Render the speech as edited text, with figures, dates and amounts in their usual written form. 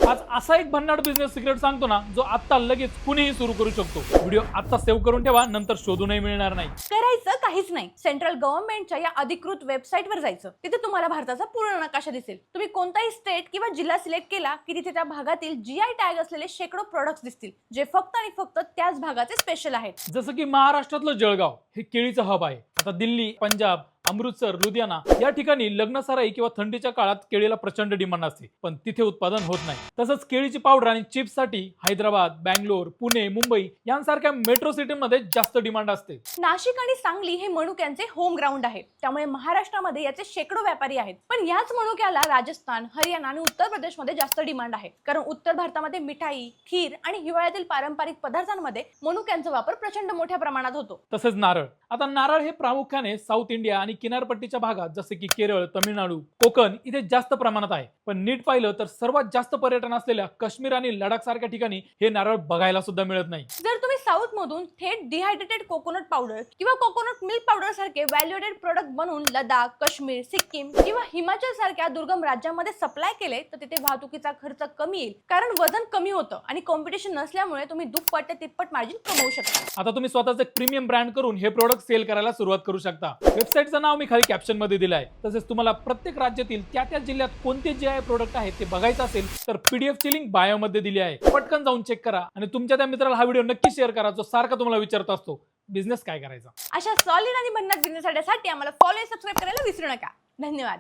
आज असा एक भन्नाट बिझनेस सिक्रेट सांगतो ना, जो आता लगेच कुणीही सुरू करू शकतो। व्हिडिओ आता सेव्ह करून ठेवा, नंतर शोधूनही मिळणार नाही। करायचं काहीच नाही, सेंट्रल गव्हर्नमेंटच्या या अधिकृत वेबसाईटवर जायचं। तिथे तुम्हाला भारताचा पूर्ण नकाशा दिसेल। तुम्ही कोणताही स्टेट किंवा जिल्हा सिलेक्ट केला की तिथे त्या भागातील GI टॅग असलेले शेकडो प्रोडक्ट्स दिसतील, जे फक्त आणि फक्त त्याच भागाचे स्पेशल आहेत। जसं की महाराष्ट्रातलं जळगाव हे केळीचं हब आहे। आता दिल्ली, पंजाब, अमृतसर, लुधियाना या ठिकाणी लग्न सराई किंवा थंडीच्या काळात केळीला प्रचंड डिमांड असते, पण तिथे उत्पादन होत नाही। तसंच केळीची पावडर आणि चिप्स साठी हैदराबाद, बँगलोर, पुणे, मुंबई यांसारख्या मेट्रो सिटीमध्ये जास्त डिमांड असते। नाशिक आणि सांगली हे मनुक्यांचे होम ग्राउंड आहे, त्यामुळे महाराष्ट्रामध्ये याचे शेकडो व्यापारी आहेत। पण याच मनुक्याला राजस्थान, हरियाणा आणि उत्तर प्रदेशमध्ये जास्त डिमांड आहे, कारण उत्तर भारतामध्ये मिठाई, खीर आणि हिवाळ्यातील पारंपरिक पदार्थांमध्ये मनुक्यांचा वापर प्रचंड मोठ्या प्रमाणात होतो। तसेच नारळ। आता नारळ हे प्रामुख्याने साऊथ इंडिया आणि किनारपट्टीच्या भागात जसे की केरळ, तमिळनाडू, कोकण इथे जास्त प्रमाणात आहे। पण नीट पाहिलं तर सर्वात जास्त पर्यटन असलेल्या काश्मीर आणि लडाख सारख्या ठिकाणी हे नारळ बघायला सुद्धा मिळत नाही। जर तुम्ही साऊथ मधून थेट डिहायड्रेटेड कोकोनट पावडर किंवा कोकोनट मिल्क पावडर सारखे व्हॅल्युएटेड प्रोडक्ट बनवून लडाख, काश्मीर, सिक्कीम किंवा हिमाचल सारख्या दुर्गम राज्यांमध्ये सप्लाय केले तर तिथे वाहतुकीचा खर्च कमी येईल, कारण वजन कमी होतं आणि कॉम्पिटिशन नसल्यामुळे तुम्ही दुप्पट ते तिप्पट मार्जिन कमवू शकता। आता तुम्ही स्वतःच एक प्रीमियम ब्रँड करून हे प्रोडक्ट सेल करायला सुरुवात करू शकता। वेबसाईटचं नाव मी खाली कॅप्शन मध्ये दिलं आहे। तसेच तुम्हाला प्रत्येक राज्यातील त्या जिल्ह्यात कोणते GI प्रोडक्ट आहेत ते बघायचं असेल तर PDF ची लिंक बायो मध्ये दिली आहे। पटकन जाऊन चेक करा आणि तुमच्या त्या मित्राला हा व्हिडिओ नक्की शेअर करा, जो सारखा तुम्हाला विचारत असतो बिझनेस काय करायचा। अशा सॉलिड आणि भन्नाट बिझनेस आयडियासाठी आम्हाला फॉलो आणि सबस्क्राईब करायला विसरू नका। धन्यवाद।